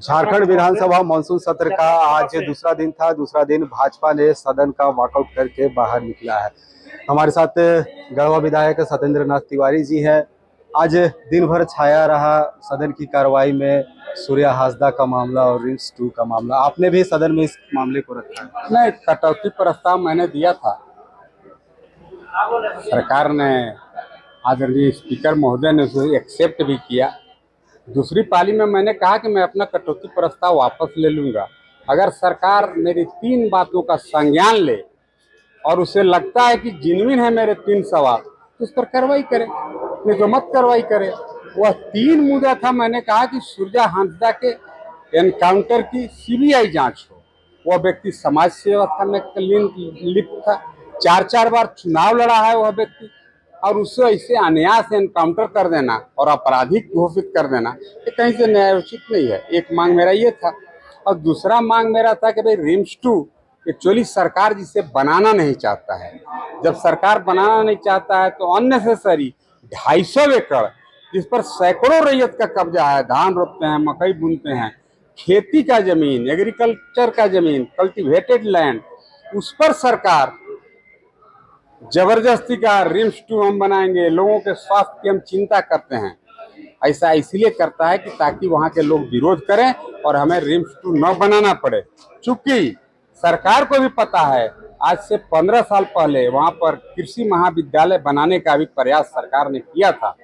झारखंड विधानसभा monsoon सत्र का आज दूसरा दिन था। दूसरा दिन भाजपा ने सदन का वॉकआउट करके बाहर निकला है। हमारे साथ गढ़वा विधायक सत्येंद्र नाथ तिवारी जी हैं। आज दिन भर छाया रहा सदन की कार्रवाई में सूर्या हासदा का मामला और रिम्स-2 का मामला। आपने भी सदन में इस मामले को रखा है? नहीं, कटौती प्रस्ताव मैंने दिया था। सरकार ने आदरणीय स्पीकर महोदय ने उसे एक्सेप्ट भी किया। दूसरी पाली में मैंने कहा कि मैं अपना कटौती प्रस्ताव वापस ले लूँगा अगर सरकार मेरी 3 बातों का संज्ञान ले और उसे लगता है कि जेन्युइन है मेरे 3 सवाल, तो उस पर कार्रवाई करे, नहीं तो मत कार्रवाई करे। वह 3 मुद्दा था। मैंने कहा कि सूर्या हांसदा के एनकाउंटर की सीबीआई जांच हो। वह व्यक्ति समाज सेवा में लिप्त था, 4 बार चुनाव लड़ा है वह व्यक्ति, और उससे ऐसे अन्याय से एनकाउंटर कर देना और आपराधिक घोषित कर देना ये कहीं से न्यायोचित नहीं है। एक मांग मेरा ये था। और दूसरा मांग मेरा था कि भाई रिम्स-2 एक्चुअली सरकार जिसे बनाना नहीं चाहता है। जब सरकार बनाना नहीं चाहता है तो अननेसेसरी 250 एकड़ जिस पर सैकड़ों रैयत का कब्जा है, धान रोपते हैं, मकई बुनते हैं, खेती का जमीन, एग्रीकल्चर का जमीन, कल्टीवेटेड लैंड, उस पर सरकार जबरदस्ती का रिम्स-2 हम बनाएंगे, लोगों के स्वास्थ्य की हम चिंता करते हैं, ऐसा इसलिए करता है कि ताकि वहाँ के लोग विरोध करें और हमें रिम्स-2 न बनाना पड़े। चूंकि सरकार को भी पता है आज से 15 साल पहले वहाँ पर कृषि महाविद्यालय बनाने का भी प्रयास सरकार ने किया था।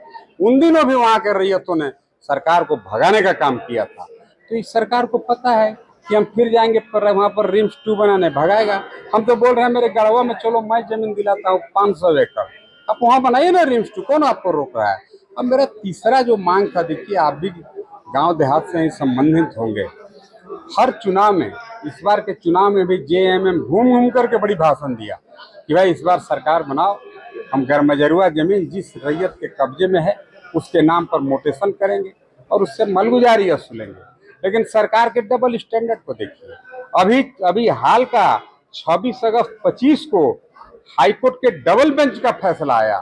उन दिनों भी वहाँ के रैयतों ने सरकार को भगाने का काम किया था। तो इस सरकार को पता है कि हम फिर जाएंगे पर वहाँ पर रिम्स-2 बनाने, भगाएगा। हम तो बोल रहे हैं मेरे गढ़वा में चलो मैं जमीन दिलाता हूँ 500 एकड़, आप वहाँ बनाइए ना रिम्स-2, कौन आपको रोक रहा है। अब मेरा तीसरा जो मांग था, देखिए आप भी गांव देहात से ही संबंधित होंगे, हर चुनाव में, इस बार के चुनाव में भी जेएमएम घूम घूम करके बड़ी भाषण दिया कि भाई इस बार सरकार बनाओ, हम गरमजरुआ जमीन जिस रैयत के कब्जे में है उसके नाम पर मोटेशन करेंगे और उससे मलगुजारी वसूलेंगे। लेकिन सरकार के डबल स्टैंडर्ड को देखिए। अभी हाल का 26 अगस्त 25 को हाईकोर्ट के डबल बेंच का फैसला आया।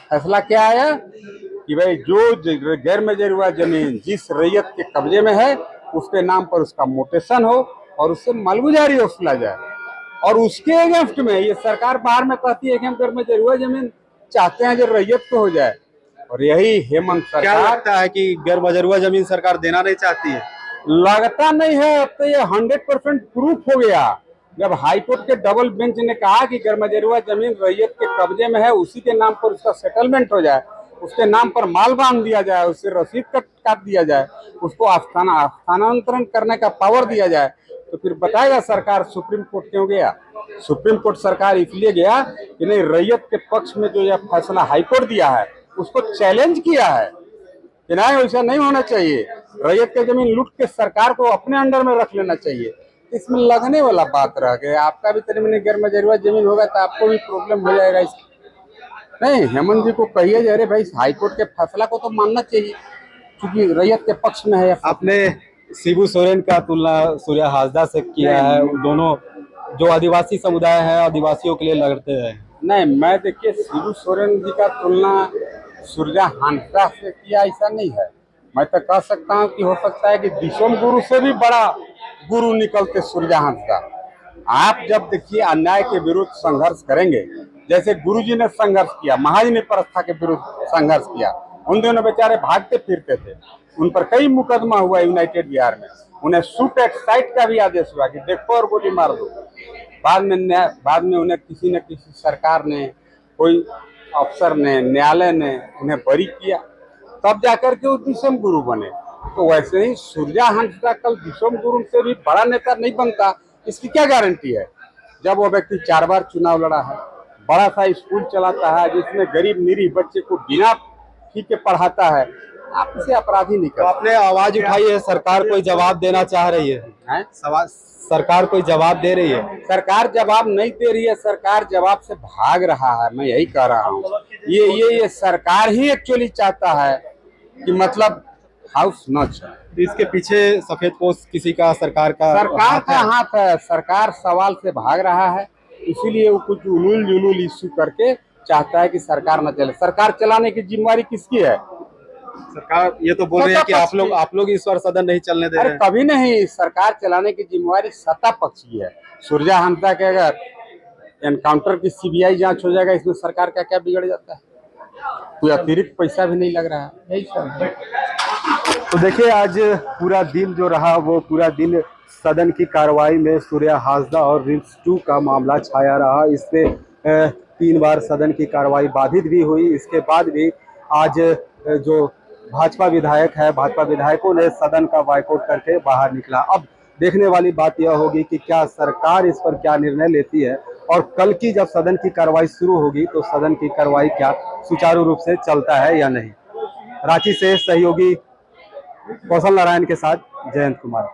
फैसला क्या आया कि भाई जो गैर मजरूआ जमीन जिस रैयत के कब्जे में है उसके नाम पर उसका मोटेशन हो और उससे मालगुजारी वसूला जाए। और उसके अगेंस्ट में ये सरकार बाहर में कहती है कि हम गैर मजरूआ जमीन चाहते हैं जो रैयत को हो जाए। और यही हेमंत सरकार, क्या लगता है कि गैर मजरूआ जमीन सरकार देना नहीं चाहती है? लगता नहीं है, अब तो ये 100% प्रूफ हो गया। जब हाईकोर्ट के डबल बेंच ने कहा कि गरमजरुआ जमीन रैयत के कब्जे में है, उसी के नाम पर उसका सेटलमेंट हो जाए, उसके नाम पर माल बांध दिया जाए, उससे रसीद काट दिया जाए, उसको स्थानांतरण करने का पावर दिया जाए, तो फिर बताएगा सरकार सुप्रीम कोर्ट क्यों गया। सुप्रीम कोर्ट सरकार इसलिए गया कि नहीं, रैयत के पक्ष में जो यह फैसला हाईकोर्ट दिया है उसको चैलेंज किया है कि नहीं, वैसा नहीं होना चाहिए, रैयत के जमीन लूट के सरकार को अपने अंडर में रख लेना चाहिए। इसमें लगने वाला बात रह गया। आपका भी तरीके गैर मजरूआ जमीन होगा तो आपको भी प्रॉब्लम हो जाएगा। नहीं, हेमंत जी को कहिए जे अरे भाई हाईकोर्ट के फैसला को तो मानना चाहिए क्योंकि रैयत के पक्ष में है। आपने शिबू सोरेन का तुलना सूर्या हासदा से किया है। दोनों जो आदिवासी समुदाय है, आदिवासियों के लिए लड़ते हैं। नहीं, मैं देखिए शिबू सोरेन जी का तुलना सूर्या हांसदा से किया ऐसा नहीं है। मैं तो कह सकता हूँ कि हो सकता है कि दिसोम गुरु से भी बड़ा गुरु निकलते सूर्या हांसदा। आप जब देखिए अन्याय के विरुद्ध संघर्ष करेंगे, जैसे गुरुजी ने संघर्ष किया, महाजनी प्रथा के विरुद्ध संघर्ष किया, उन दोनों बेचारे भागते फिरते थे, उन पर कई मुकदमा हुआ यूनाइटेड बिहार में, उन्हें शूट एट साइट का भी आदेश हुआ कि देखो और गोली मार दो। बाद में उन्हें किसी न किसी सरकार ने, कोई अफसर ने, न्यायालय ने उन्हें बरी किया, तब जाकर के वो दिसोम गुरु बने। तो वैसे ही सूर्या हांसदा कल दिसोम गुरु से भी बड़ा नेता नहीं बनता, इसकी क्या गारंटी है। जब वो व्यक्ति 4 बार चुनाव लड़ा है, बड़ा सा स्कूल चलाता है जिसमें गरीब निरीह बच्चे को बिना फी के पढ़ाता है, आप इसे अपराधी नहीं कर। तो आपने आवाज उठाई है, सरकार कोई जवाब देना चाह रही है? सरकार कोई जवाब दे रही है? सरकार जवाब नहीं दे रही है, सरकार जवाब से भाग रहा है। मैं यही कह रहा हूँ, ये सरकार ही एक्चुअली चाहता है कि मतलब हाउस न चले। इसके पीछे सफेद पोस्ट किसी का, सरकार का हाथ है। सरकार सवाल से भाग रहा है, इसीलिए वो कुछ उलूल जुलूल इश्यू करके चाहता है कि सरकार न चले। सरकार चलाने की जिम्मेवारी किसकी है? सरकार ये तो बोल रही है कि आप लोग इस बार सदन नहीं चलने दे रहे अरे हैं। कभी नहीं, सरकार चलाने की जिम्मेवारी सत्ता पक्ष की है। सुरजा हंता के अगर एनकाउंटर की सीबीआई जांच हो जाएगा, इसमें सरकार का क्या बिगड़ जाता है? कोई अतिरिक्त पैसा भी नहीं लग रहा है, यही सब है। तो देखिए आज पूरा दिन जो रहा वो पूरा दिन सदन की कार्रवाई में सूर्या हासदा और रिम्स 2 का मामला छाया रहा। इससे 3 बार सदन की कार्रवाई बाधित भी हुई। इसके बाद भी आज जो भाजपा विधायक है, भाजपा विधायकों ने सदन का बायकॉट करके बाहर निकला। अब देखने वाली बात यह होगी कि क्या सरकार इस पर क्या निर्णय लेती है और कल की जब सदन की कार्रवाई शुरू होगी तो सदन की कार्रवाई क्या सुचारू रूप से चलता है या नहीं। रांची से सहयोगी कौशल नारायण के साथ जयंत कुमार।